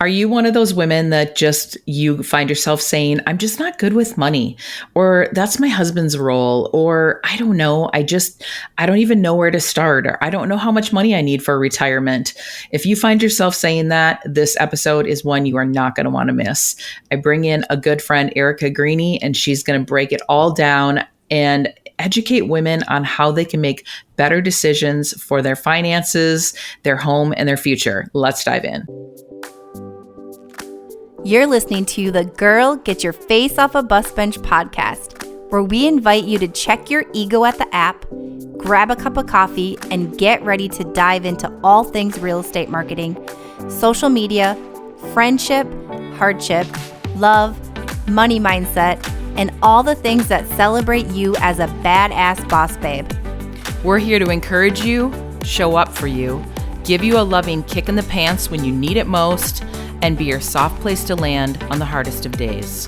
Are you one of those women that just you find yourself saying, I'm just not good with money, or that's my husband's role, or I don't know, I don't even know where to start, or I don't know how much money I need for retirement? If you find yourself saying that, this episode is one you are not going to want to miss. I bring in a good friend, Erika Greeny, and she's going to break it all down and educate women on how they can make better decisions for their finances, their home, and their future. Let's dive in. You're listening to the Girl Get Your Face Off a Bus Bench podcast, where we invite you to check your ego at the app, grab a cup of coffee, and get ready to dive into all things real estate marketing, social media, friendship, hardship, love, money mindset, and all the things that celebrate you as a badass boss babe. We're here to encourage you, show up for you, give you a loving kick in the pants when you need it most, and be your soft place to land on the hardest of days.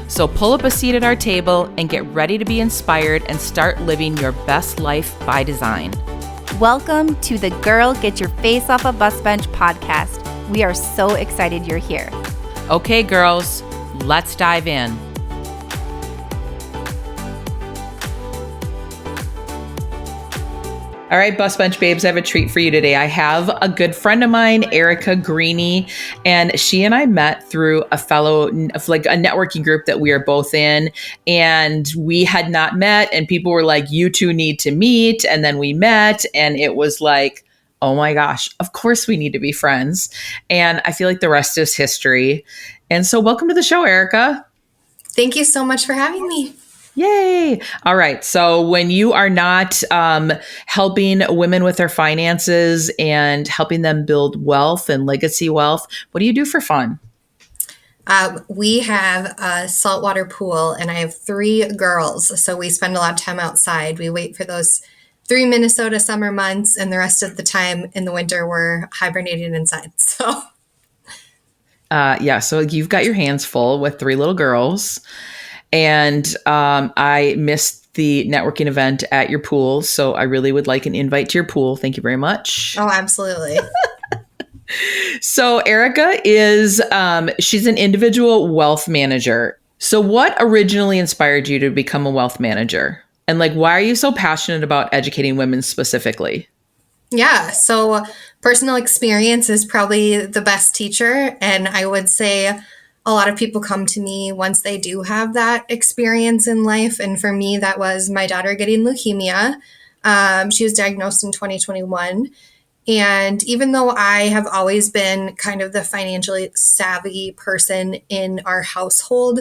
So pull up a seat at our table and get ready to be inspired and start living your best life by design. Welcome to the Girl Get Your Face Off a Bus Bench podcast. We are so excited you're here. Okay, girls, let's dive in. All right, Bus Bench babes, I have a treat for you today. I have a good friend of mine, Erika Greeny, and she and I met through a networking group that we are both in, and we had not met, and people were like, you two need to meet, and then we met, and it was like, oh my gosh, of course we need to be friends, and I feel like the rest is history. And so welcome to the show, Erika. Thank you so much for having me. Yay. All right. So when you are not helping women with their finances and helping them build wealth and legacy wealth, what do you do for fun? We have a saltwater pool and I have 3 girls. So we spend a lot of time outside. We wait for those 3 Minnesota summer months, and the rest of the time in the winter, we're hibernating inside. So so you've got your hands full with 3 little girls. And I missed the networking event at your pool, so I really would like an invite to your pool. Thank you very much. Oh, absolutely. So Erika is, she's an individual wealth manager. So what originally inspired you to become a wealth manager? And why are you so passionate about educating women specifically? Yeah, so personal experience is probably the best teacher. And I would say a lot of people come to me once they do have that experience in life. And for me, that was my daughter getting leukemia. She was diagnosed in 2021. And even though I have always been kind of the financially savvy person in our household,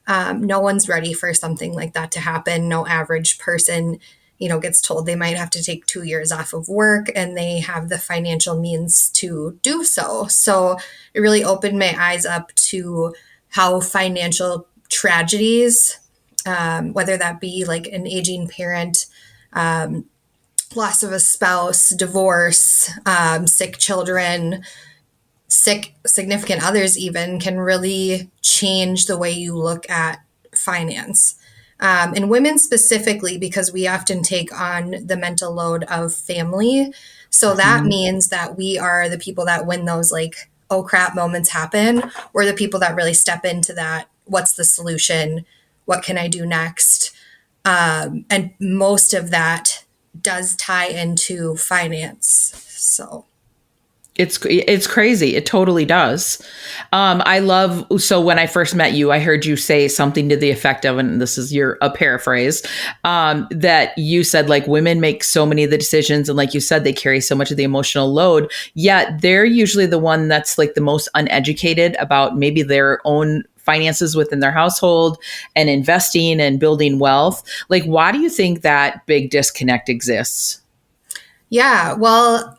no one's ready for something like that to happen. No average person, gets told they might have to take 2 years off of work, and they have the financial means to do so. So it really opened my eyes up to how financial tragedies, whether that be like an aging parent, loss of a spouse, divorce, sick children, sick significant others even, can really change the way you look at finance. And women specifically, because we often take on the mental load of family. So that means that we are the people that when those oh crap moments happen, we're the people that really step into that. What's the solution? What can I do next? And most of that does tie into finance. So it's crazy. It totally does. So when I first met you, I heard you say something to the effect of, and this is a paraphrase, that you said women make so many of the decisions. And like you said, they carry so much of the emotional load, yet they're usually the one that's the most uneducated about maybe their own finances within their household and investing and building wealth. Why do you think that big disconnect exists? Yeah, well,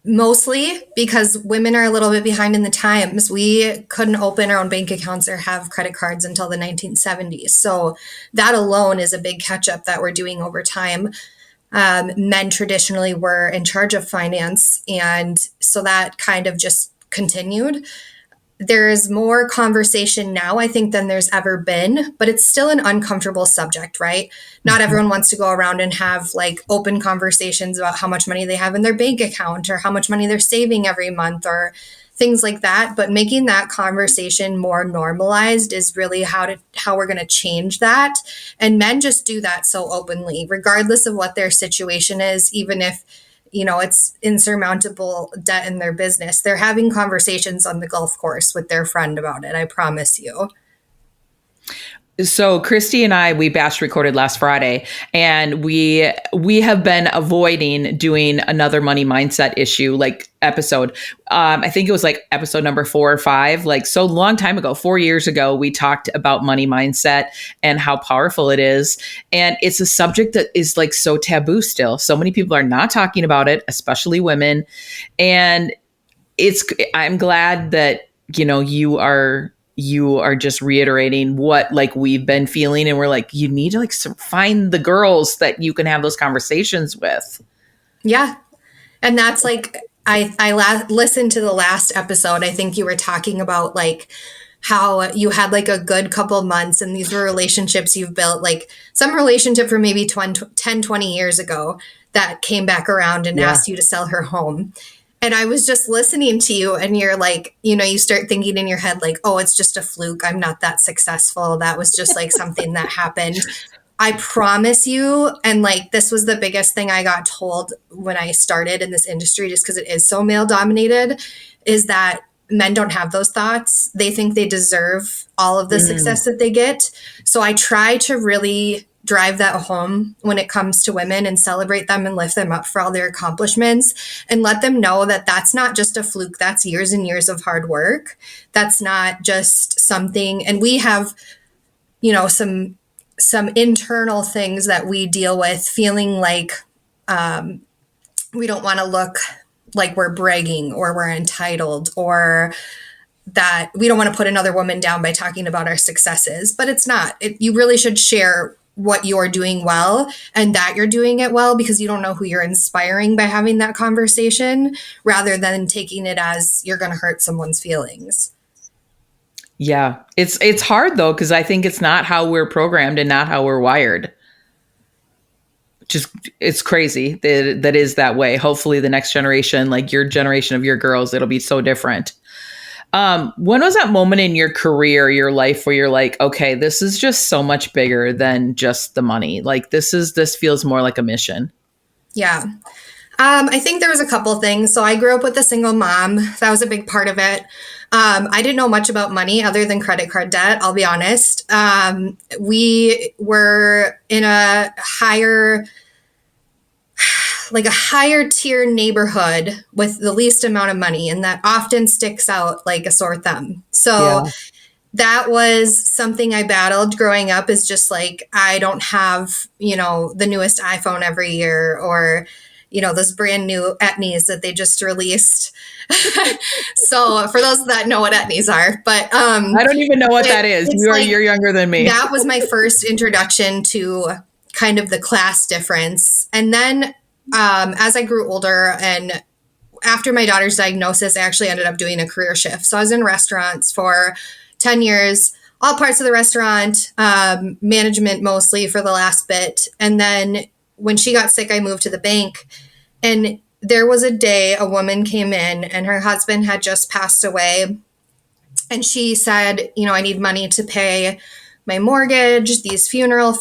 mostly because women are a little bit behind in the times. We couldn't open our own bank accounts or have credit cards until the 1970s. So that alone is a big catch up that we're doing over time. Men traditionally were in charge of finance. And so that kind of just continued. There's more conversation now, I think, than there's ever been, but it's still an uncomfortable subject, right? Not everyone wants to go around and have open conversations about how much money they have in their bank account or how much money they're saving every month or things like that. But making that conversation more normalized is really how we're going to change that. And men just do that so openly, regardless of what their situation is, even if it's insurmountable debt in their business. They're having conversations on the golf course with their friend about it. I promise you. So Christy and I, we batch recorded last Friday, and we have been avoiding doing another money mindset issue like episode. I think it was like episode number 4 or 5, like so long time ago, 4 years ago, we talked about money mindset and how powerful it is. And it's a subject that is like so taboo still. So many people are not talking about it, especially women. And I'm glad that, you are just reiterating what like we've been feeling, and we're like, you need to like find the girls that you can have those conversations with. Yeah. And that's like, I listened to the last episode. I think you were talking about like how you had like a good couple months, and these were relationships you've built, like some relationship from maybe 10, 20 years ago that came back around and asked you to sell her home. And I was just listening to you, and you're like, you start thinking in your head, like, oh, it's just a fluke. I'm not that successful. That was just like something that happened. I promise you. And like, this was the biggest thing I got told when I started in this industry, just because it is so male dominated, is that men don't have those thoughts. They think they deserve all of the success that they get. So I try to really drive that home when it comes to women and celebrate them and lift them up for all their accomplishments and let them know that that's not just a fluke. That's years and years of hard work. That's not just something. And we have, some internal things that we deal with, feeling like we don't want to look like we're bragging or we're entitled, or that we don't want to put another woman down by talking about our successes. But it's not. You really should share what you're doing well and that you're doing it well, because you don't know who you're inspiring by having that conversation, rather than taking it as you're going to hurt someone's feelings. Yeah. It's hard though, because I think it's not how we're programmed and not how we're wired. Just, it's crazy that is that way. Hopefully the next generation, like your generation of your girls, it'll be so different. When was that moment in your career, your life, where you're like, okay, this is just so much bigger than just the money. Like this feels more like a mission. Yeah. I think there was a couple things. So I grew up with a single mom. That was a big part of it. I didn't know much about money other than credit card debt, I'll be honest. We were in a higher tier neighborhood with the least amount of money, and that often sticks out like a sore thumb. So that was something I battled growing up, is just like, I don't have, the newest iPhone every year, or, those brand new etnies that they just released. So for those that know what etnies are, but I don't even know what that is. You're younger than me. That was my first introduction to kind of the class difference. And then as I grew older, and after my daughter's diagnosis, I actually ended up doing a career shift. So I was in restaurants for 10 years, all parts of the restaurant, management mostly for the last bit. And then when she got sick, I moved to the bank. And there was a day a woman came in, and her husband had just passed away. And she said, I need money to pay my mortgage, these funeral,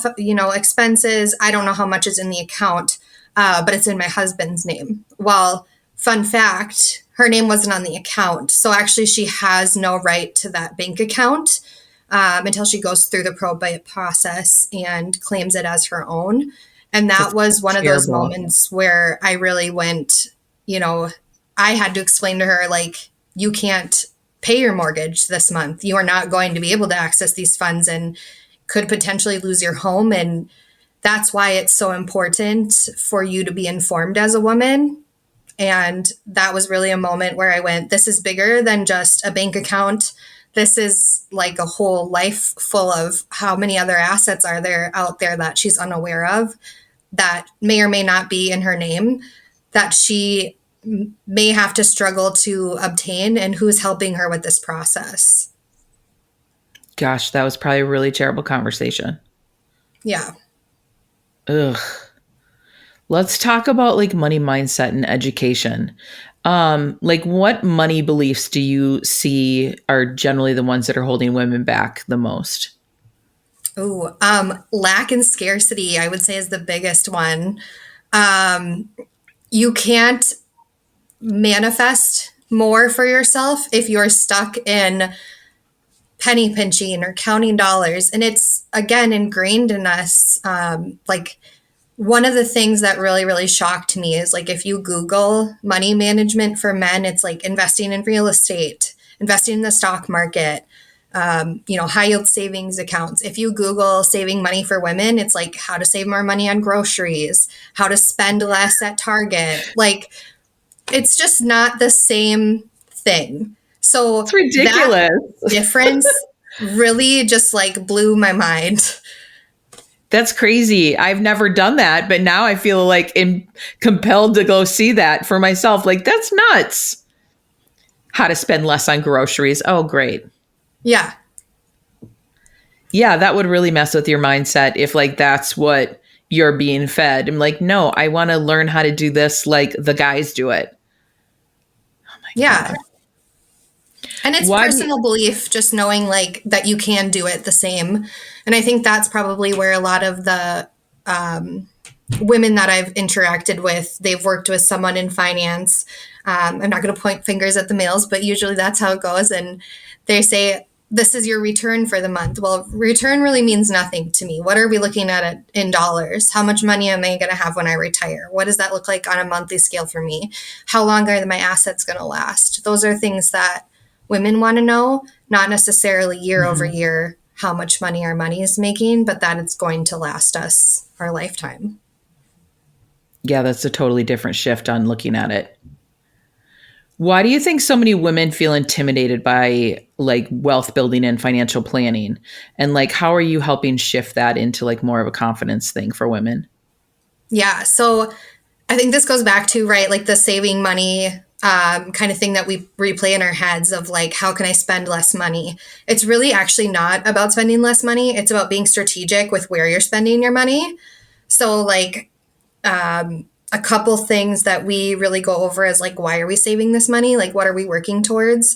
expenses. I don't know how much is in the account. But it's in my husband's name. Well, fun fact, her name wasn't on the account. So actually she has no right to that bank account until she goes through the probate process and claims it as her own. And that was one of those moments where I really went, I had to explain to her, like, you can't pay your mortgage this month. You are not going to be able to access these funds and could potentially lose your home. And that's why it's so important for you to be informed as a woman. And that was really a moment where I went, this is bigger than just a bank account. This is like a whole life full of how many other assets are there out there that she's unaware of, that may or may not be in her name, that she may have to struggle to obtain, and who's helping her with this process. Gosh, that was probably a really terrible conversation. Yeah. Ugh. Let's talk about like money mindset and education. Like what money beliefs do you see are generally the ones that are holding women back the most? Ooh, lack and scarcity, I would say, is the biggest one. Um, you can't manifest more for yourself if you're stuck in penny pinching or counting dollars. And it's, again, ingrained in us. Like, one of the things that really, really shocked me is like if you Google money management for men, it's like investing in real estate, investing in the stock market, high yield savings accounts. If you Google saving money for women, it's like how to save more money on groceries, how to spend less at Target. Like, it's just not the same thing. It's So that ridiculous. difference really just like blew my mind. That's crazy. I've never done that, but now I feel like compelled to go see that for myself. Like, that's nuts. How to spend less on groceries. Oh, great. Yeah. Yeah, that would really mess with your mindset if, like, that's what you're being fed. I'm like, no, I want to learn how to do this like the guys do it. Oh my Yeah. God. And it's Why do you, personal belief, just knowing like that you can do it the same. And I think that's probably where a lot of the women that I've interacted with, they've worked with someone in finance. I'm not going to point fingers at the males, but usually that's how it goes. And they say, this is your return for the month. Well, return really means nothing to me. What are we looking at in dollars? How much money am I going to have when I retire? What does that look like on a monthly scale for me? How long are my assets going to last? Those are things that women want to know, not necessarily year over year how much money our money is making, but that it's going to last us our lifetime. yeah, that's a totally different shift on looking at it. Why do you think so many women feel intimidated by like wealth building and financial planning? And like, how are you helping shift that into like more of a confidence thing for women? Yeah. So I think this goes back to, right, like the saving money kind of thing that we replay in our heads of like, how can I spend less money? It's really actually not about spending less money. It's about being strategic with where you're spending your money. So, like, a couple things that we really go over is like, why are we saving this money? Like, what are we working towards?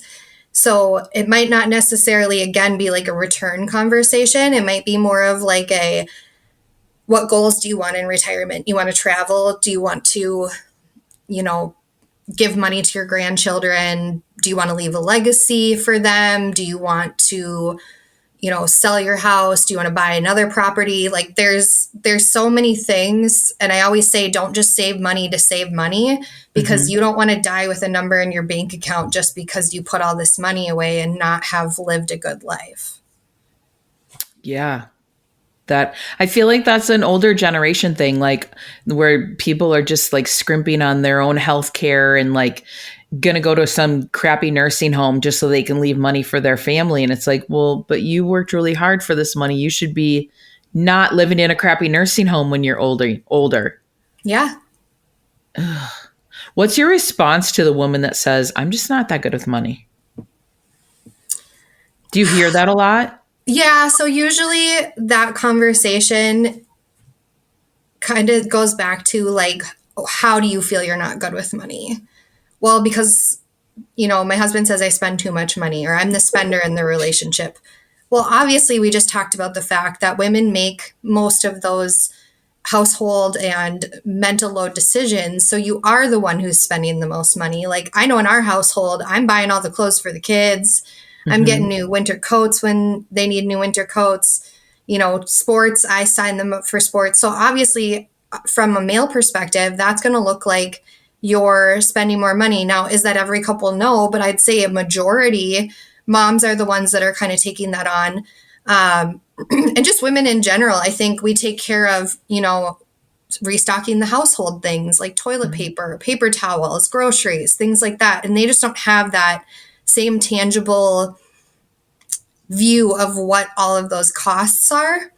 So it might not necessarily, again, be like a return conversation. It might be more of like what goals do you want in retirement? You want to travel? Do you want to, you know, give money to your grandchildren? Do you want to leave a legacy for them? Do you want to, sell your house? Do you want to buy another property? Like, there's so many things. And I always say, don't just save money to save money, because you don't want to die with a number in your bank account just because you put all this money away and not have lived a good life. Yeah. That I feel like that's an older generation thing, like where people are just like scrimping on their own health care and like gonna go to some crappy nursing home just so they can leave money for their family. And it's like, well, but you worked really hard for this money. You should be not living in a crappy nursing home when you're older. Yeah. What's your response to the woman that says, I'm just not that good with money? Do you hear that a lot? Yeah. So usually that conversation kind of goes back to like, how do you feel you're not good with money? Well, because, my husband says I spend too much money, or I'm the spender in the relationship. Well, obviously, we just talked about the fact that women make most of those household and mental load decisions. So you are the one who's spending the most money. Like, I know in our household, I'm buying all the clothes for the kids. I'm getting new winter coats when they need new winter coats. Sports, I sign them up for sports. So obviously, from a male perspective, that's going to look like you're spending more money. Now, is that every couple? No, but I'd say a majority, moms are the ones that are kind of taking that on. And just women in general, I think we take care of, restocking the household things like toilet paper, paper towels, groceries, things like that. And they just don't have that same tangible view of what all of those costs are.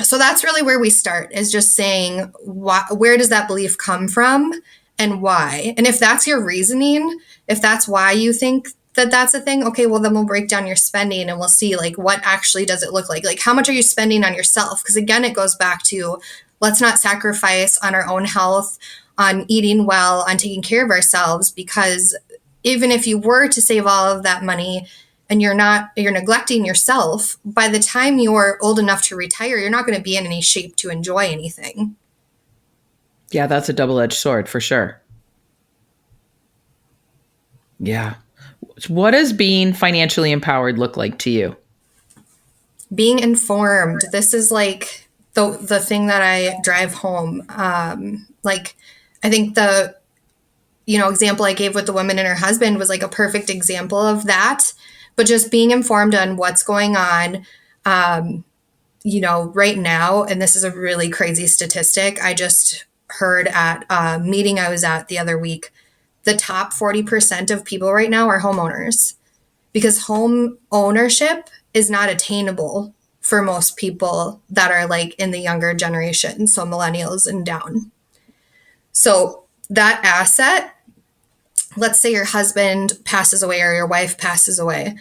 So that's really where we start, is just saying, where does that belief come from and why? And if that's your reasoning, if that's why you think that that's a thing, okay, well, then we'll break down your spending and we'll see like what actually does it look like? Like, how much are you spending on yourself? Because again, it goes back to let's not sacrifice on our own health, on eating well, on taking care of ourselves, because even if you were to save all of that money and you're neglecting yourself, by the time you're old enough to retire, you're not going to be in any shape to enjoy anything. Yeah, that's a double-edged sword for sure. Yeah. What does being financially empowered look like to you? Being informed. This is like the thing that I drive home. Like, I think the example I gave with the woman and her husband was like a perfect example of that. But just being informed on what's going on, right now. And this is a really crazy statistic. I just heard at a meeting I was at the other week, the top 40% of people right now are homeowners, because home ownership is not attainable for most people that are like in the younger generation, so millennials and down. So that asset, let's say your husband passes away or your wife passes away,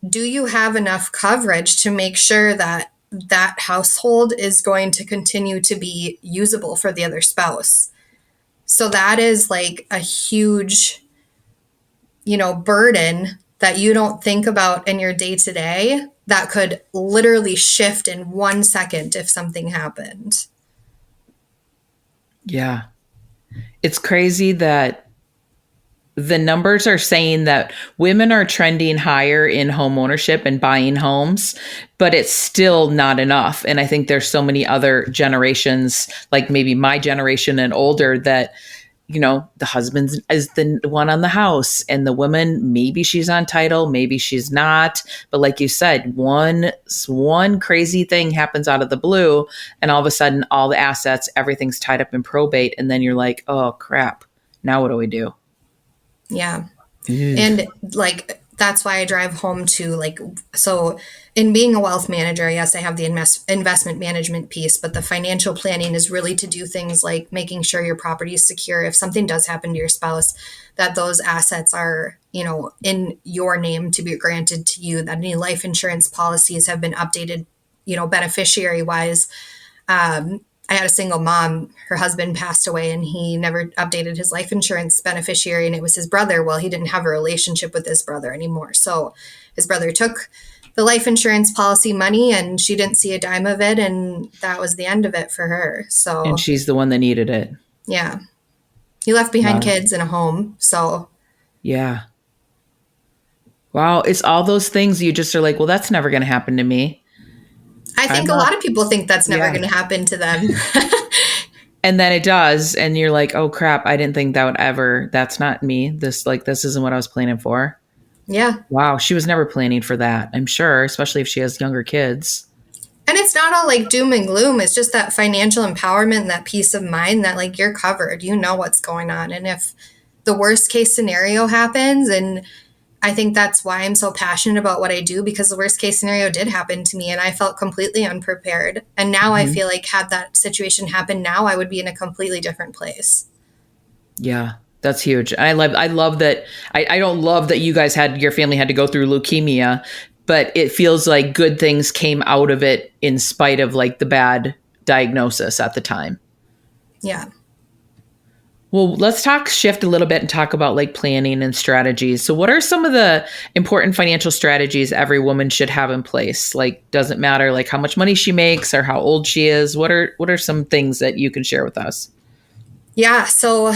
do you have enough coverage to make sure that that household is going to continue to be usable for the other spouse? So that is like a huge, burden that you don't think about in your day to day that could literally shift in 1 second if something happened. Yeah. It's crazy that the numbers are saying that women are trending higher in home ownership and buying homes, but it's still not enough. And I think there's so many other generations, like maybe my generation and older, that the husband is the one on the house and the woman, maybe she's on title, maybe she's not. But like you said, one crazy thing happens out of the blue and all of a sudden all the assets, everything's tied up in probate. And then you're like, oh crap, now what do we do? Yeah. Ugh. And like, that's why I drive home to like, so in being a wealth manager, yes, I have the investment management piece, but the financial planning is really to do things like making sure your property is secure. If something does happen to your spouse, that those assets are, in your name to be granted to you, that any life insurance policies have been updated, beneficiary wise. I had a single mom, her husband passed away and he never updated his life insurance beneficiary, and it was his brother. Well, he didn't have a relationship with his brother anymore. So his brother took the life insurance policy money and she didn't see a dime of it. And that was the end of it for her. So, And she's the one that needed it. yeah, he left behind Wow. kids and a home. So, Yeah. Wow. It's all those things you just are like, well, that's never going to happen to me. I think a lot of people think that's never going to happen to them. And then it does. And you're like, oh crap, I didn't think that would ever, that's not me. This isn't what I was planning for. Yeah. Wow. She was never planning for that, I'm sure, especially if she has younger kids. And it's not all like doom and gloom. It's just that financial empowerment and that peace of mind that like you're covered, what's going on. And if the worst case scenario happens, and I think that's why I'm so passionate about what I do, because the worst case scenario did happen to me and I felt completely unprepared. And now I feel like had that situation happened now, I would be in a completely different place. Yeah, that's huge. I love that. I don't love that your family had to go through leukemia, but it feels like good things came out of it in spite of like the bad diagnosis at the time. Yeah. Well, let's shift a little bit and talk about like planning and strategies. So what are some of the important financial strategies every woman should have in place? Like, doesn't matter like how much money she makes or how old she is. What are some things that you can share with us? Yeah. So,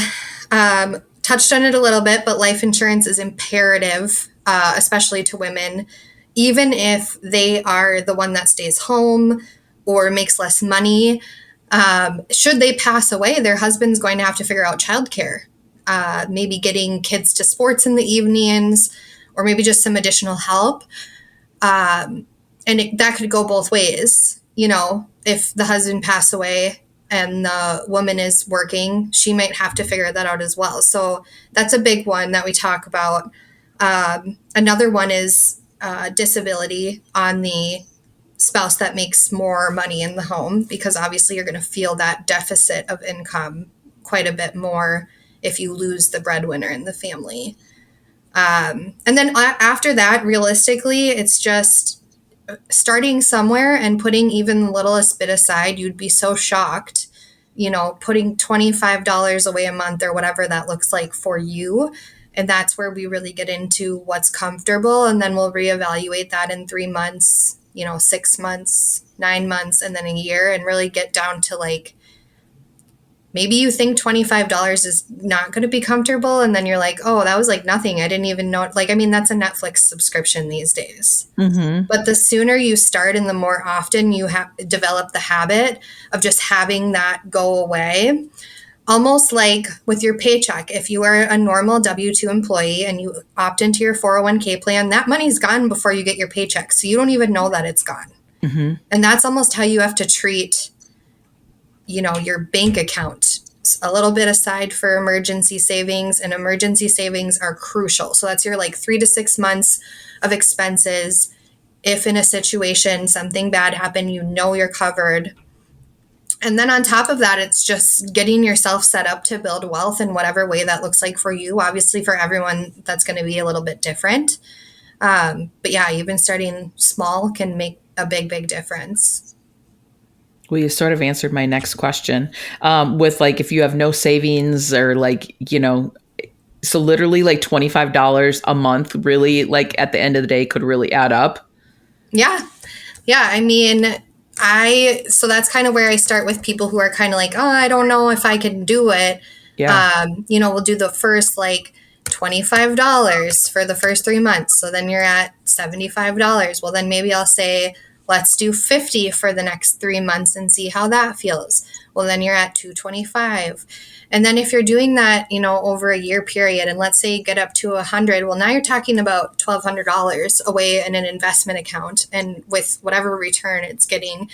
touched on it a little bit, but life insurance is imperative, especially to women, even if they are the one that stays home or makes less money. Should they pass away, their husband's going to have to figure out childcare, maybe getting kids to sports in the evenings, or maybe just some additional help. And that could go both ways. If the husband passed away and the woman is working, she might have to figure that out as well. So that's a big one that we talk about. Another one is disability on the spouse that makes more money in the home, because obviously you're going to feel that deficit of income quite a bit more if you lose the breadwinner in the family. And then after that, realistically, it's just starting somewhere and putting even the littlest bit aside. You'd be so shocked putting $25 away a month or whatever that looks like for you. And that's where we really get into what's comfortable. And then we'll reevaluate that in 3 months, 6 months, 9 months, and then a year, and really get down to like, maybe you think $25 is not going to be comfortable. And then you're like, oh, that was like nothing. I didn't even know. Like, I mean, that's a Netflix subscription these days. Mm-hmm. But the sooner you start and the more often you develop the habit of just having that go away, almost like with your paycheck. If you are a normal W-2 employee and you opt into your 401k plan, that money's gone before you get your paycheck. So you don't even know that it's gone. Mm-hmm. And that's almost how you have to treat, your bank account. A little bit aside for emergency savings, and emergency savings are crucial. So that's your like 3 to 6 months of expenses. If in a situation something bad happened, you're covered. And then on top of that, it's just getting yourself set up to build wealth in whatever way that looks like for you. Obviously, for everyone, that's going to be a little bit different. But yeah, even starting small can make a big, big difference. Well, you sort of answered my next question with like, if you have no savings or like, so literally like $25 a month really like at the end of the day could really add up. Yeah. Yeah. I mean, so that's kind of where I start with people who are kind of like, oh, I don't know if I can do it. Yeah. We'll do the first like $25 for the first 3 months. So then you're at $75. Well, then maybe I'll say, let's do 50 for the next 3 months and see how that feels. Well, then you're at 225. And then if you're doing that, over a year period, and let's say you get up to 100, well, now you're talking about $1,200 away in an investment account. And with whatever return it's getting,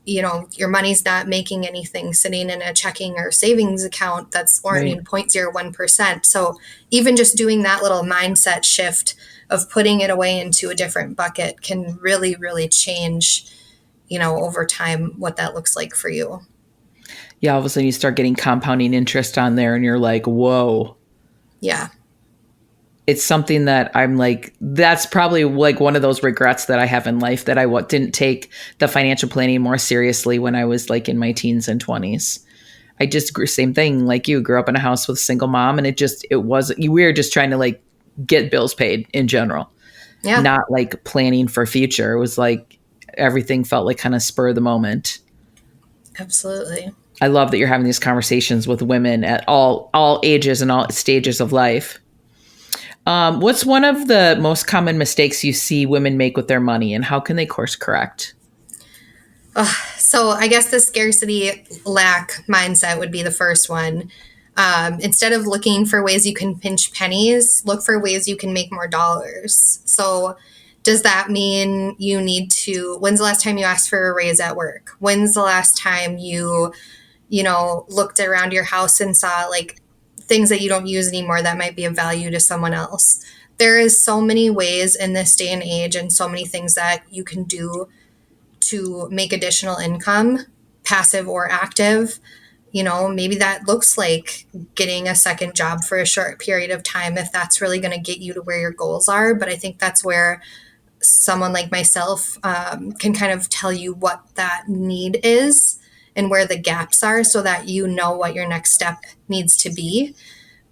your money's not making anything sitting in a checking or savings account that's earning 0.01%. So even just doing that little mindset shift of putting it away into a different bucket can really, really change, over time what that looks like for you. Yeah. All of a sudden you start getting compounding interest on there and you're like, whoa. Yeah. It's something that I'm like, that's probably like one of those regrets that I have in life, that I didn't take the financial planning more seriously when I was like in my teens and 20s. I just grew, same thing like you, grew up in a house with a single mom, and we were just trying to like get bills paid in general, not like planning for future. It was like everything felt like kind of spur of the moment. Absolutely. I love that you're having these conversations with women at all ages and all stages of life. What's one of the most common mistakes you see women make with their money, and how can they course correct? So I guess the scarcity lack mindset would be the first one. Instead of looking for ways you can pinch pennies, look for ways you can make more dollars. So does that mean when's the last time you asked for a raise at work? When's the last time you looked around your house and saw like things that you don't use anymore that might be of value to someone else? There is so many ways in this day and age, and so many things that you can do to make additional income, passive or active. Maybe that looks like getting a second job for a short period of time if that's really going to get you to where your goals are. But I think that's where someone like myself can kind of tell you what that need is and where the gaps are, so that you know what your next step needs to be.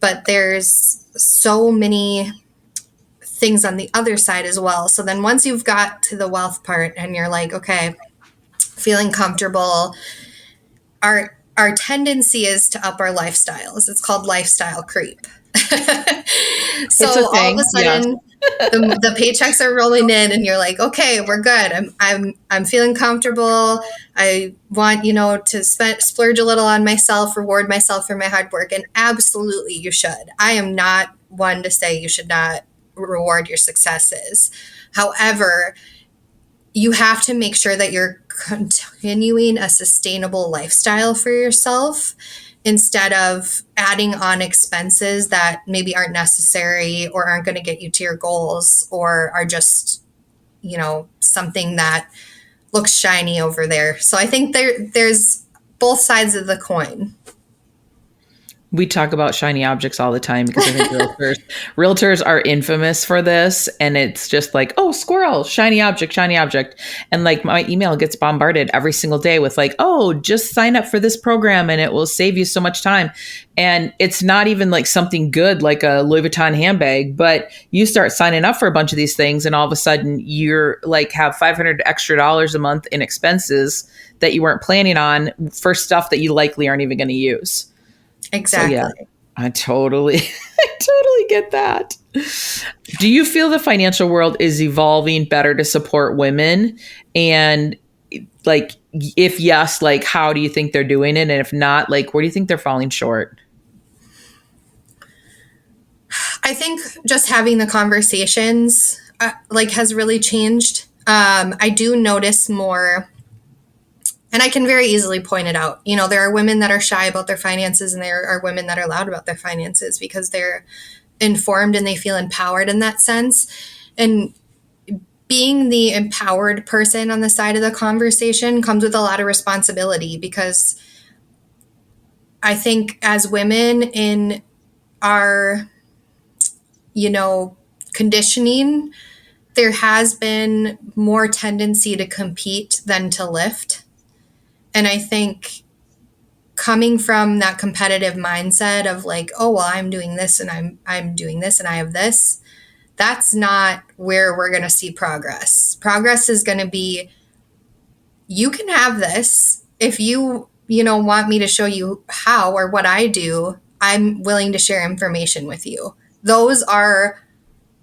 But there's so many things on the other side as well. So then once you've got to the wealth part and you're like, okay, feeling comfortable, our tendency is to up our lifestyles. It's called lifestyle creep. So all of a sudden, the paychecks are rolling in, and you're like, okay, we're good. I'm feeling comfortable. I want to splurge a little on myself, reward myself for my hard work, and absolutely you should. I am not one to say you should not reward your successes. However, you have to make sure that you're continuing a sustainable lifestyle for yourself, instead of adding on expenses that maybe aren't necessary or aren't going to get you to your goals, or are just, something that looks shiny over there. So I think there's both sides of the coin. We talk about shiny objects all the time because I think realtors are infamous for this. And it's just like, oh, squirrel, shiny object, shiny object. And like my email gets bombarded every single day with like, oh, just sign up for this program and it will save you so much time. And it's not even like something good like a Louis Vuitton handbag, but you start signing up for a bunch of these things and all of a sudden you're like have $500 extra a month in expenses that you weren't planning on for stuff that you likely aren't even going to use. Exactly. So yeah, I totally, I totally get that. Do you feel the financial world is evolving better to support women? And like, if yes, like, how do you think they're doing it? And if not, like, where do you think they're falling short? I think just having the conversations like has really changed. I do notice more, and I can very easily point it out. You know, there are women that are shy about their finances and there are women that are loud about their finances because they're informed and they feel empowered in that sense. And being the empowered person on the side of the conversation comes with a lot of responsibility, because I think as women in our, you know, conditioning, there has been more tendency to compete than to lift. And I think coming from that competitive mindset of like, oh, well, I'm doing this and I'm doing this and I have this, that's not where we're going to see progress. Progress is going to be, you can have this. If you know, want me to show you how or what I do, I'm willing to share information with you. Those are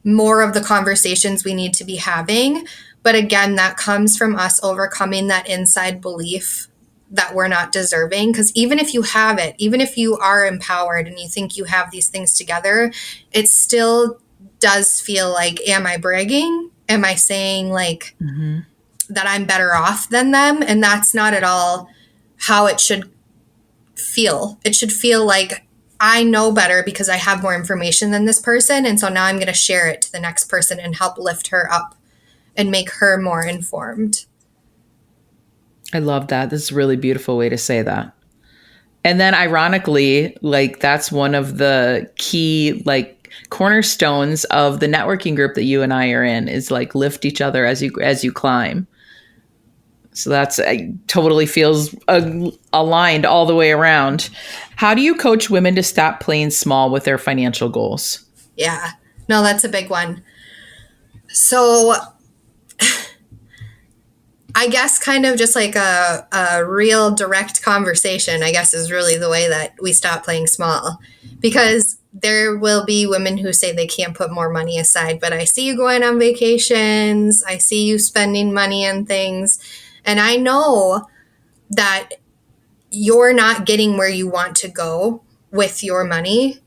more of the conversations we need to be having. But again, that comes from us overcoming that inside belief that we're not deserving. Because even if you have it, even if you are empowered and you think you have these things together, it still does feel like, am I bragging? Am I saying like that I'm better off than them? And that's not at all how it should feel. It should feel like I know better because I have more information than this person. And so now I'm going to share it to the next person and help lift her up and make her more informed. I love that. This is a really beautiful way to say that. And then ironically, like that's one of the key like cornerstones of the networking group that you and I are in is like lift each other as you climb. So that's totally feels aligned all the way around. How do you coach women to stop playing small with their financial goals? Yeah, no, that's a big one. So I guess kind of just like a real direct conversation, I guess, is really the way that we stop playing small. Because there will be women who say they can't put more money aside, but I see you going on vacations, I see you spending money on things, and I know that you're not getting where you want to go with your money.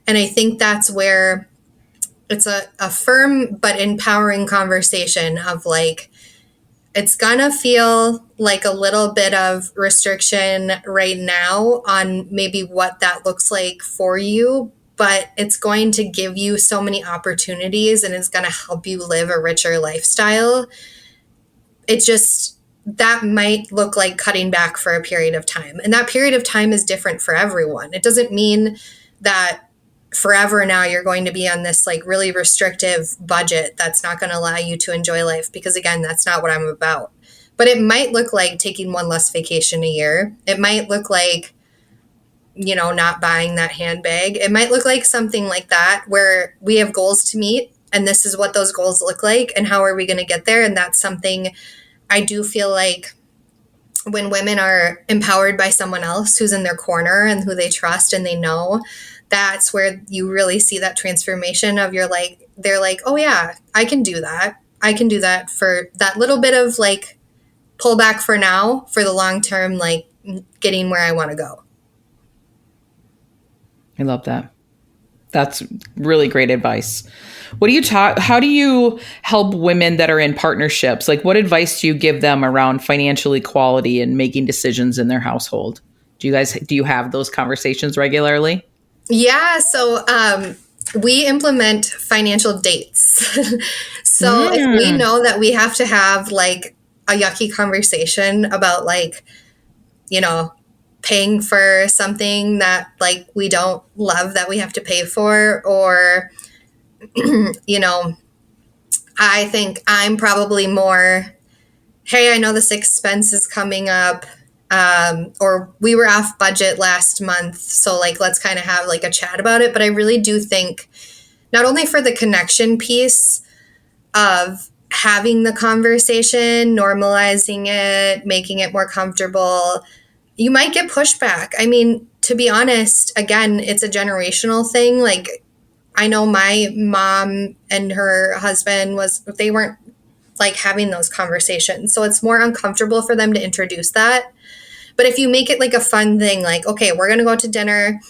And I think that's where it's a firm but empowering conversation of like, it's gonna feel like a little bit of restriction right now on maybe what that looks like for you, but it's going to give you so many opportunities and it's gonna help you live a richer lifestyle. It just, that might look like cutting back for a period of time. And that period of time is different for everyone. It doesn't mean that forever now you're going to be on this like really restrictive budget that's not going to allow you to enjoy life, because again, that's not what I'm about. But it might look like taking one less vacation a year. It might look like, you know, not buying that handbag. It might look like something like that where we have goals to meet and this is what those goals look like and how are we going to get there. And that's something I do feel like when women are empowered by someone else who's in their corner and who they trust and they know, that's where you really see that transformation of you're like, they're like, oh yeah, I can do that. I can do that for that little bit of like pullback for now, for the long term, like getting where I want to go. I love that. That's really great advice. How do you help women that are in partnerships? Like what advice do you give them around financial equality and making decisions in their household? Do you have those conversations regularly? Yeah. So, we implement financial dates. So if we know that we have to have like a yucky conversation about like, you know, paying for something that like we don't love that we have to pay for, or you know, I think I'm probably more, hey, I know this expense is coming up, or we were off budget last month, so like let's kind of have like a chat about it. But I really do think not only for the connection piece of having the conversation, normalizing it, making it more comfortable, you might get pushback. I mean, to be honest, again, it's a generational thing. Like, I know my mom and her husband they weren't like having those conversations. So it's more uncomfortable for them to introduce that. But if you make it like a fun thing, like, okay, we're going to go out to dinner,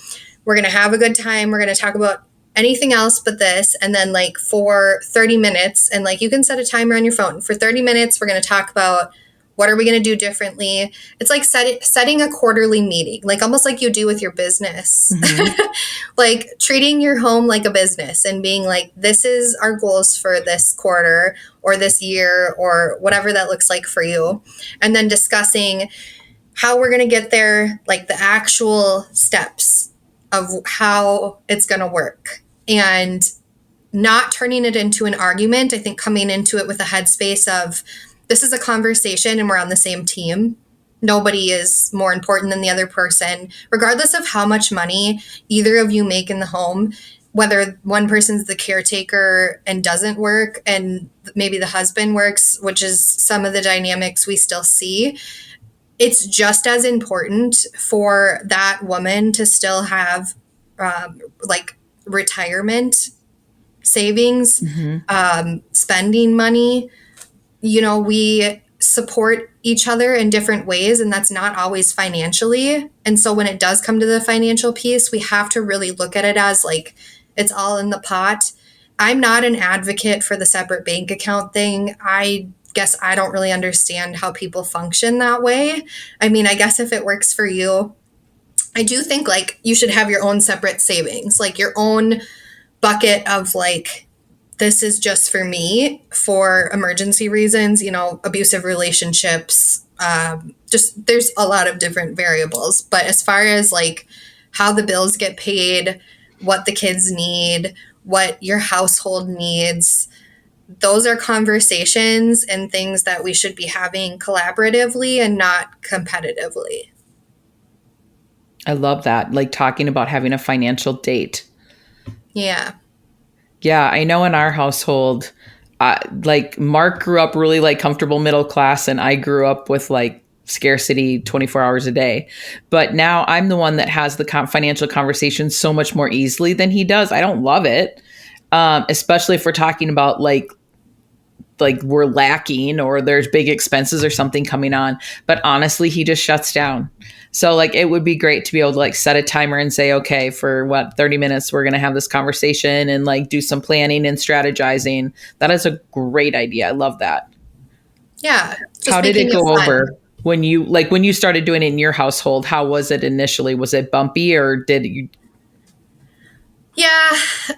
we're going to have a good time, we're going to talk about anything else but this. And then like for 30 minutes, and like you can set a timer on your phone. For 30 minutes, we're going to talk about what are we going to do differently. It's like setting a quarterly meeting, like almost like you do with your business. Mm-hmm. Like treating your home like a business and being like, this is our goals for this quarter or this year or whatever that looks like for you. And then discussing how we're going to get there, like the actual steps of how it's going to work, and not turning it into an argument. I think coming into it with a headspace of this is a conversation and we're on the same team. Nobody is more important than the other person, regardless of how much money either of you make in the home, whether one person's the caretaker and doesn't work and maybe the husband works, which is some of the dynamics we still see. It's just as important for that woman to still have like retirement savings, spending money. You know, we support each other in different ways, and that's not always financially. And so when it does come to the financial piece, we have to really look at it as like it's all in the pot. I'm not an advocate for the separate bank account thing. I guess I don't really understand how people function that way. I mean, I guess if it works for you, I do think like you should have your own separate savings, like your own bucket of like, this is just for me for emergency reasons, you know, abusive relationships, just there's a lot of different variables. But as far as like how the bills get paid, what the kids need, what your household needs, those are conversations and things that we should be having collaboratively and not competitively. I love that. Like talking about having a financial date. Yeah. Yeah, I know in our household, like Mark grew up really like comfortable middle class, and I grew up with like scarcity 24 hours a day. But now I'm the one that has the financial conversation so much more easily than he does. I don't love it, especially if we're talking about like we're lacking or there's big expenses or something coming on. But honestly, he just shuts down. So like it would be great to be able to like set a timer and say, okay, for 30 minutes, we're going to have this conversation and like do some planning and strategizing. That is a great idea. I love that. Yeah. How did it go over when you started doing it in your household? How was it initially? Was it bumpy or did you? Yeah.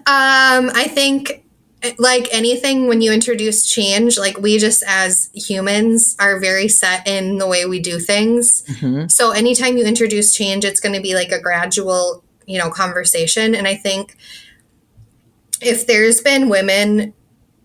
I think like anything, when you introduce change, like we just as humans are very set in the way we do things. Mm-hmm. So anytime you introduce change, it's going to be like a gradual, you know, conversation. And I think if there's been women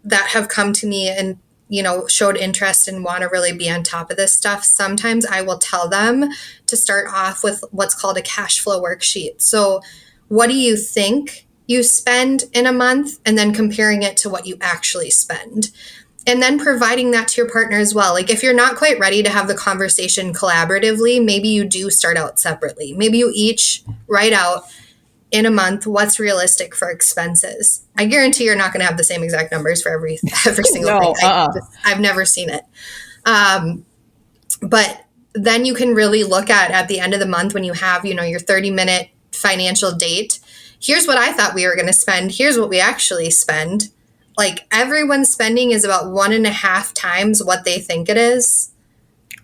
that have come to me and, you know, showed interest and want to really be on top of this stuff, sometimes I will tell them to start off with what's called a cash flow worksheet. So what do you think you spend in a month, and then comparing it to what you actually spend, and then providing that to your partner as well. Like if you're not quite ready to have the conversation collaboratively, maybe you do start out separately. Maybe you each write out in a month what's realistic for expenses. I guarantee you're not going to have the same exact numbers for every single thing. I've never seen it. But then you can really look at the end of the month when you have, you know, your 30-minute financial date. Here's what I thought we were going to spend. Here's what we actually spend. Like everyone's spending is about 1.5 times what they think it is.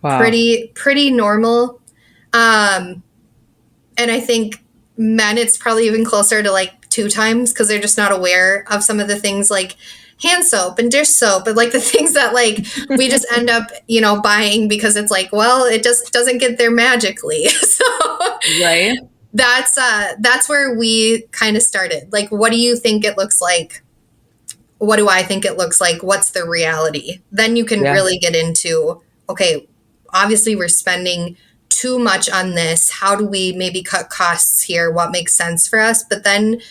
Wow. Pretty normal. And I think men, it's probably even closer to like 2 times because they're just not aware of some of the things like hand soap and dish soap and like the things that like we just end up, you know, buying because it's like, well, it just doesn't get there magically. So Right. That's where we kind of started. Like, what do you think it looks like? What do I think it looks like? What's the reality? Then you can Yeah. really get into, okay, obviously we're spending too much on this. How do we maybe cut costs here? What makes sense for us? But then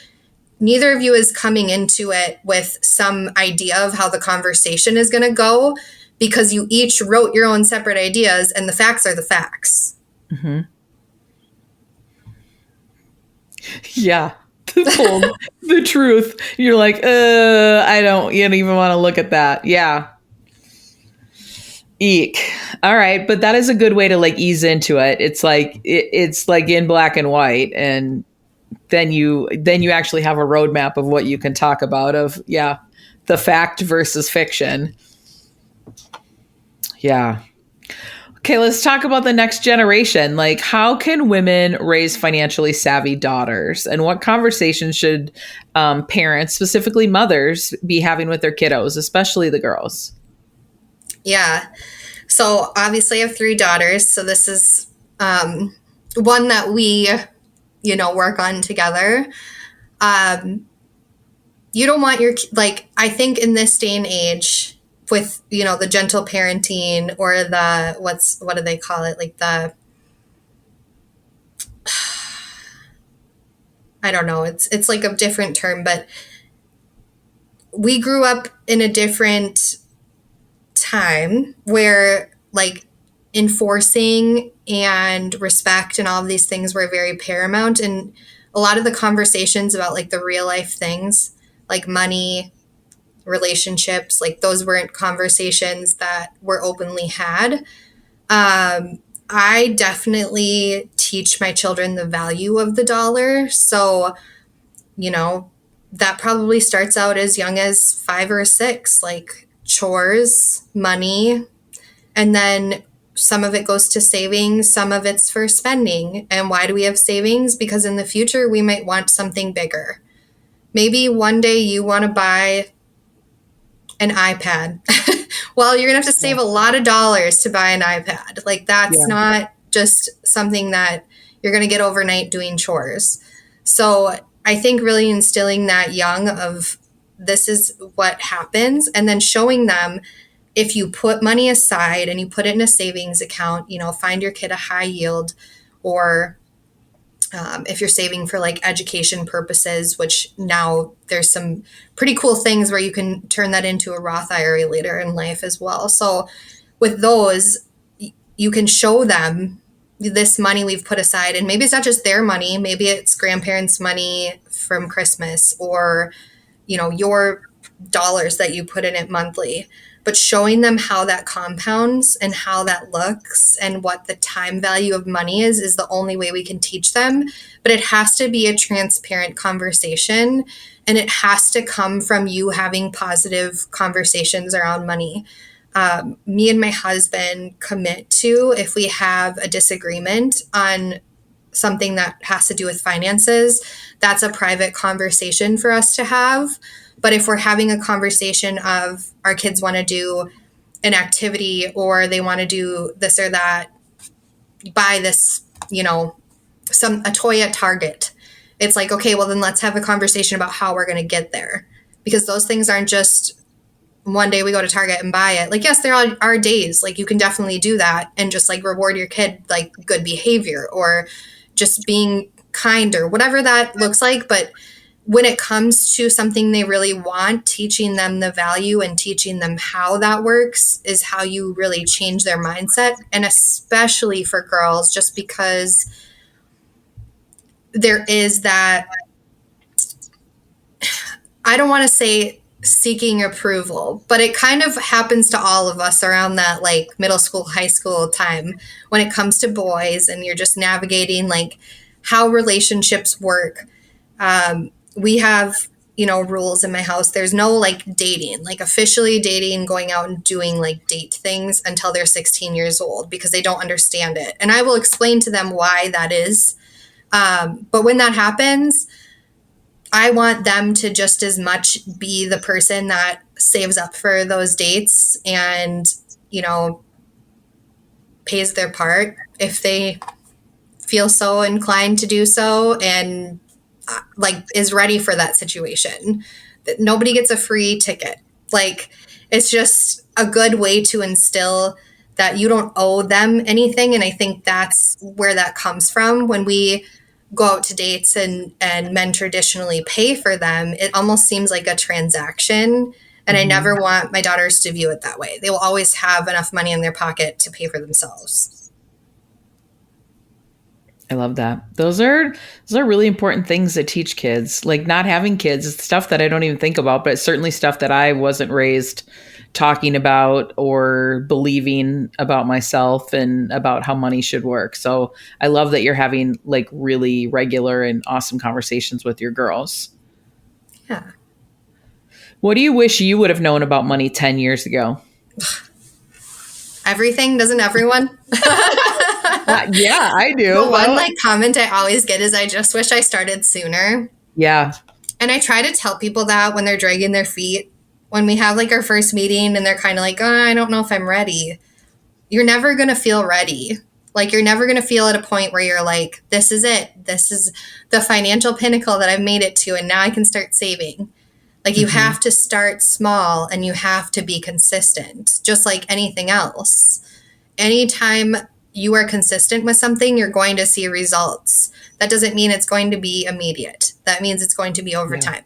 neither of you is coming into it with some idea of how the conversation is going to go, because you each wrote your own separate ideas and the facts are the facts. Hmm. Yeah. Told the truth. You're like, I don't, you don't even want to look at that. Yeah. Eek. All right, but that is a good way to like ease into it. It's like in black and white, and then you actually have a roadmap of what you can talk about. Of yeah, the fact versus fiction. Yeah. Okay, let's talk about the next generation. Like, how can women raise financially savvy daughters, and what conversations should parents, specifically mothers, be having with their kiddos, especially the girls? Yeah. So obviously I have three daughters. So this is one that we, work on together. Um, you don't want like, I think in this day and age with, the gentle parenting or the, what do they call it? Like I don't know. It's like a different term, but we grew up in a different time where like enforcing and respect and all of these things were very paramount. And a lot of the conversations about like the real life things, like money, relationships, like those weren't conversations that were openly had. I definitely teach my children the value of the dollar. So, you know, that probably starts out as young as 5 or 6, like chores, money, and then some of it goes to savings, some of it's for spending. And why do we have savings? Because in the future, we might want something bigger. Maybe one day you want to buy an iPad. Well, you're going to have to save a lot of dollars to buy an iPad. Like, that's Yeah. not just something that you're going to get overnight doing chores. So I think really instilling that young of this is what happens, and then showing them if you put money aside and you put it in a savings account, find your kid a high yield, or if you're saving for like education purposes, which now there's some pretty cool things where you can turn that into a Roth IRA later in life as well. So with those, you can show them this money we've put aside, and maybe it's not just their money, maybe it's grandparents' money from Christmas, or your dollars that you put in it monthly, but showing them how that compounds and how that looks and what the time value of money is the only way we can teach them. But it has to be a transparent conversation, and it has to come from you having positive conversations around money. Me and my husband commit to, if we have a disagreement on something that has to do with finances, that's a private conversation for us to have. But if we're having a conversation of our kids want to do an activity, or they want to do this or that, buy this, a toy at Target, it's like, okay, well then let's have a conversation about how we're going to get there. Because those things aren't just one day we go to Target and buy it. Like, yes, there are days, like you can definitely do that and just like reward your kid, like good behavior or just being kind or whatever that looks like. But when it comes to something they really want, teaching them the value and teaching them how that works is how you really change their mindset. And especially for girls, just because there is that, I don't want to say seeking approval, but it kind of happens to all of us around that like middle school, high school time when it comes to boys, and you're just navigating like how relationships work. We have, rules in my house. There's no like dating, like officially dating, going out and doing like date things until they're 16 years old, because they don't understand it. And I will explain to them why that is. But when that happens, I want them to just as much be the person that saves up for those dates and, pays their part if they feel so inclined to do so and like is ready for that situation. Nobody gets a free ticket. Like, it's just a good way to instill that you don't owe them anything. And I think that's where that comes from. When we go out to dates and men traditionally pay for them, it almost seems like a transaction. And I never want my daughters to view it that way. They will always have enough money in their pocket to pay for themselves. I love that. Those are really important things to teach kids. Like, not having kids is stuff that I don't even think about, but it's certainly stuff that I wasn't raised talking about or believing about myself and about how money should work. So I love that you're having like really regular and awesome conversations with your girls. Yeah. What do you wish you would have known about money 10 years ago? Everything, doesn't everyone? Yeah, I do. The one like comment I always get is, I just wish I started sooner. Yeah. And I try to tell people that when they're dragging their feet, when we have like our first meeting and they're kind of like, oh, I don't know if I'm ready. You're never going to feel ready. Like, you're never going to feel at a point where you're like, this is it. This is the financial pinnacle that I've made it to. And now I can start saving. Like, you have to start small and you have to be consistent, just like anything else. Anytime you are consistent with something, you're going to see results. That doesn't mean it's going to be immediate. That means it's going to be over time.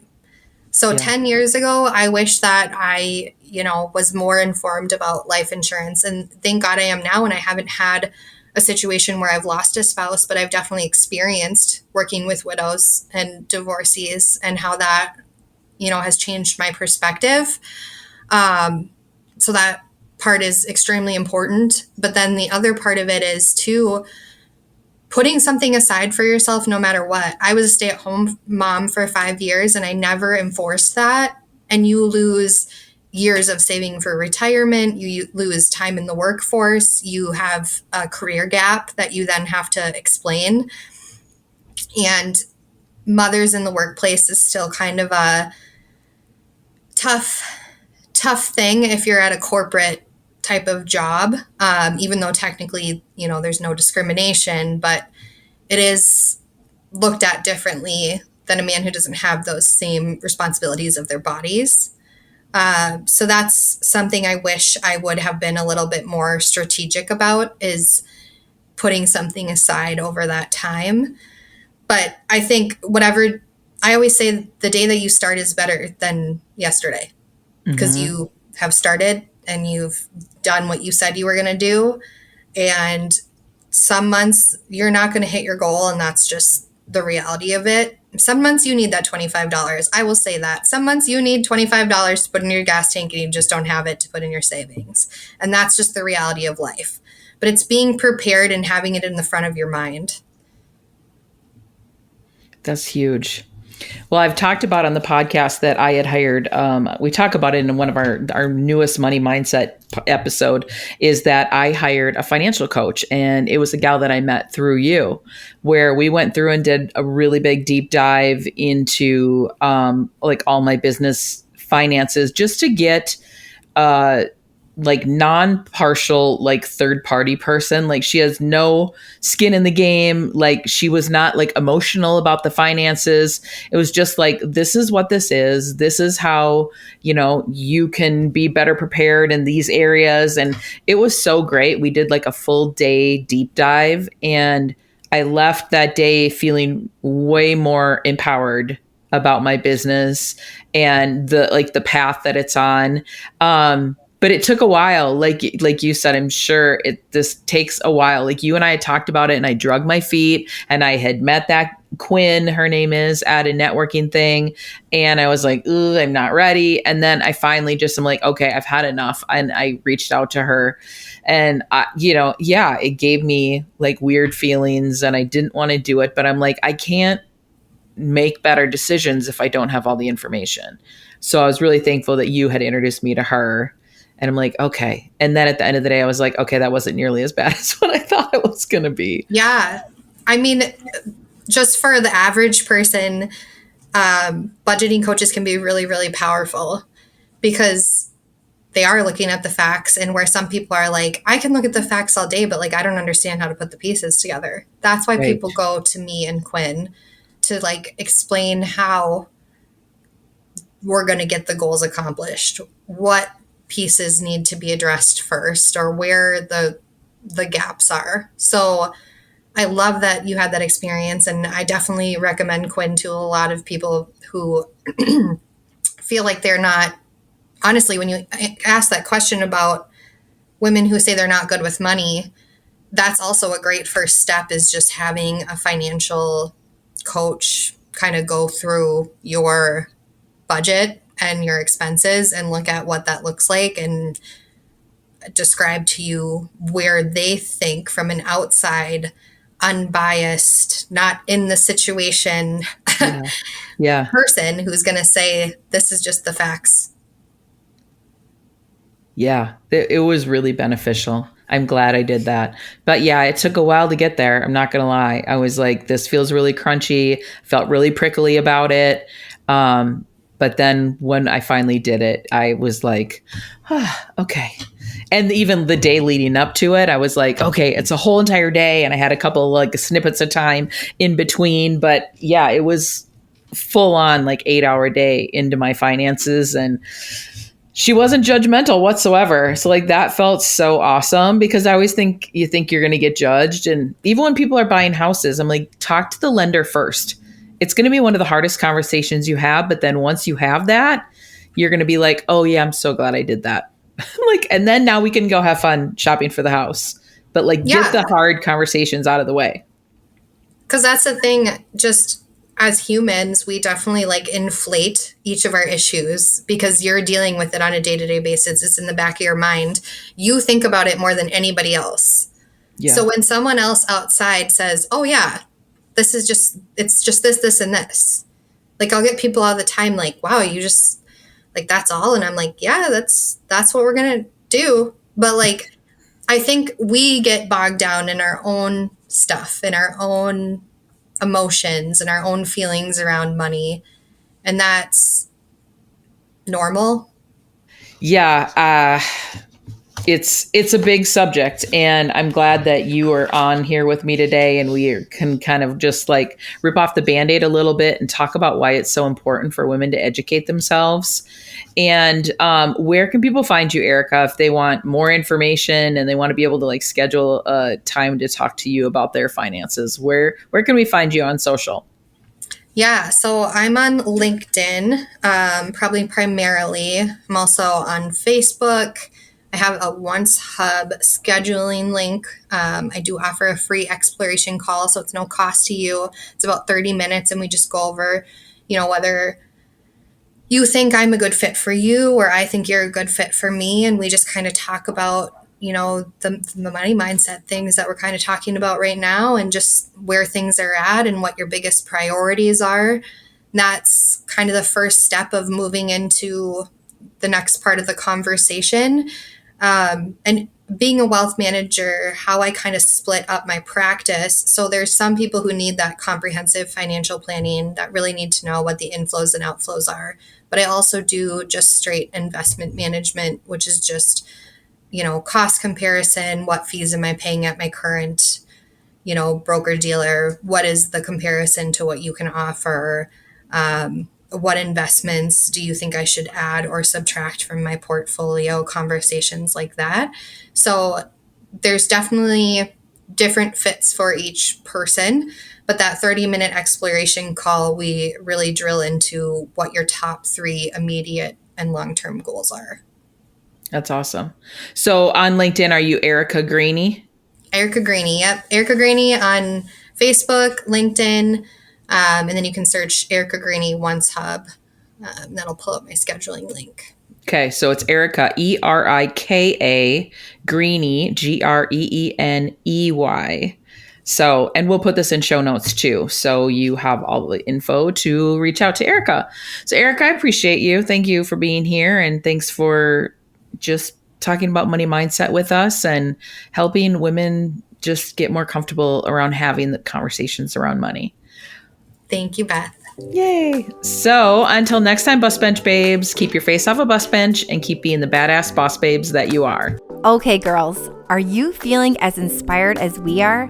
So 10 years ago, I wish that I, was more informed about life insurance. And thank God I am now. And I haven't had a situation where I've lost a spouse, but I've definitely experienced working with widows and divorcees and how that, has changed my perspective. So that part is extremely important. But then the other part of it is too, putting something aside for yourself no matter what. I was a stay-at-home mom for 5 years and I never enforced that. And you lose years of saving for retirement. You lose time in the workforce. You have a career gap that you then have to explain. And mothers in the workplace is still kind of a tough thing if you're at a corporate type of job, even though technically, there's no discrimination, but it is looked at differently than a man who doesn't have those same responsibilities of their bodies. So that's something I wish I would have been a little bit more strategic about, is putting something aside over that time. But I think I always say the day that you start is better than yesterday, because you have started and you've done what you said you were going to do. And some months you're not going to hit your goal, and that's just the reality of it. Some months you need that $25. I will say that. Some months you need $25 to put in your gas tank and you just don't have it to put in your savings. And that's just the reality of life. But it's being prepared and having it in the front of your mind. That's huge. Well, I've talked about on the podcast that I had hired, we talk about it in one of our newest money mindset episode, is that I hired a financial coach, and it was a gal that I met through you, where we went through and did a really big deep dive into like all my business finances, just to get like non-partial, like third party person. Like, she has no skin in the game. Like, she was not like emotional about the finances. It was just like, this is what this is. This is how, you can be better prepared in these areas. And it was so great. We did like a full day deep dive, and I left that day feeling way more empowered about my business and the path that it's on. But it took a while, like you said. I'm sure this takes a while. Like, you and I had talked about it, and I drug my feet, and I had met that Quinn, her name is, at a networking thing, and I was like, ooh, I'm not ready. And then I finally I'm like, okay, I've had enough, and I reached out to her, and it gave me like weird feelings, and I didn't want to do it, but I'm like, I can't make better decisions if I don't have all the information. So I was really thankful that you had introduced me to her. And I'm like, okay. And then at the end of the day, I was like, okay, that wasn't nearly as bad as what I thought it was going to be. Yeah. I mean, just for the average person, budgeting coaches can be really, really powerful, because they are looking at the facts, and where some people are like, I can look at the facts all day, but like I don't understand how to put the pieces together. That's why Right. people go to me and Quinn to like explain how we're going to get the goals accomplished, what pieces need to be addressed first, or where the gaps are. So I love that you had that experience, and I definitely recommend Quinn to a lot of people who feel like they're not. Honestly, when you ask that question about women who say they're not good with money, that's also a great first step, is just having a financial coach kind of go through your budget and your expenses and look at what that looks like and describe to you where they think from an outside, unbiased, not in the situation Yeah. Yeah. person who's going to say, this is just the facts. Yeah, it was really beneficial. I'm glad I did that. But yeah, it took a while to get there. I'm not going to lie. I was like, this feels really crunchy, felt really prickly about it. But then when I finally did it, I was like, okay. And even the day leading up to it, I was like, okay, it's a whole entire day. And I had a couple like snippets of time in between. But yeah, it was full on like 8 hour day into my finances. And she wasn't judgmental whatsoever. So like that felt so awesome, because I always think you're going to get judged. And even when people are buying houses, I'm like, talk to the lender first. It's going to be one of the hardest conversations you have. But then once you have that, you're going to be like, oh yeah, I'm so glad I did that. Like, and then now we can go have fun shopping for the house. But like, get Yeah, the hard conversations out of the way. because that's the thing. Just as humans, we definitely like inflate each of our issues because you're dealing with it on a day-to-day basis. It's in the back of your mind. You think about it more than anybody else. Yeah. So when someone else outside says, oh yeah, it's just this and this, like I'll get people all the time like, wow, you just like, that's all. And I'm like, yeah, that's what we're gonna do. But like, I think we get bogged down in our own stuff, in our own emotions and our own feelings around money, and that's normal. Yeah. It's a big subject, and I'm glad that you are on here with me today, and can kind of just like rip off the band-aid a little bit and talk about why it's so important for women to educate themselves. And where can people find you, Erika, if they want more information and they want to be able to like schedule a time to talk to you about their finances? Where can we find you on social? Yeah, so I'm on LinkedIn, probably primarily. I'm also on Facebook. I have a Once Hub scheduling link. I do offer a free exploration call, so it's no cost to you. It's about 30 minutes, and we just go over, whether you think I'm a good fit for you or I think you're a good fit for me. And we just kind of talk about, the money mindset things that we're kind of talking about right now, and just where things are at and what your biggest priorities are. And that's kind of the first step of moving into the next part of the conversation. And being a wealth manager, how I kind of split up my practice. So there's some people who need that comprehensive financial planning, that really need to know what the inflows and outflows are. But I also do just straight investment management, which is just, cost comparison. What fees am I paying at my current, broker dealer? What is the comparison to what you can offer? What investments do you think I should add or subtract from my portfolio? Conversations like that. So there's definitely different fits for each person, but that 30-minute exploration call, we really drill into what your top 3 immediate and long-term goals are. That's awesome. So on LinkedIn, are you Erika Greeny? Erika Greeny, yep. Erika Greeny on Facebook, LinkedIn, and then you can search Erika Greeny Once Hub. That'll pull up my scheduling link. Okay, so it's Erika, Erika Greeny, Greeney. So, and we'll put this in show notes too. So you have all the info to reach out to Erika. So Erika, I appreciate you. Thank you for being here. And thanks for just talking about money mindset with us and helping women just get more comfortable around having the conversations around money. Thank you, Beth. Yay. So until next time, bus bench babes, keep your face off a bus bench and keep being the badass boss babes that you are. Okay, girls, are you feeling as inspired as we are?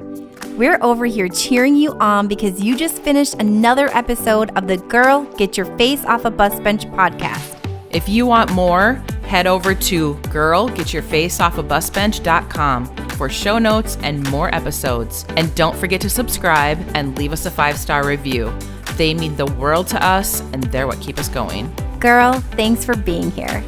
We're over here cheering you on because you just finished another episode of the Girl, Get Your Face Off a Bus Bench podcast. If you want more, head over to girlgetyourfaceoffabusbench.com for show notes and more episodes. And don't forget to subscribe and leave us a 5-star review. They mean the world to us, and they're what keep us going. Girl, thanks for being here.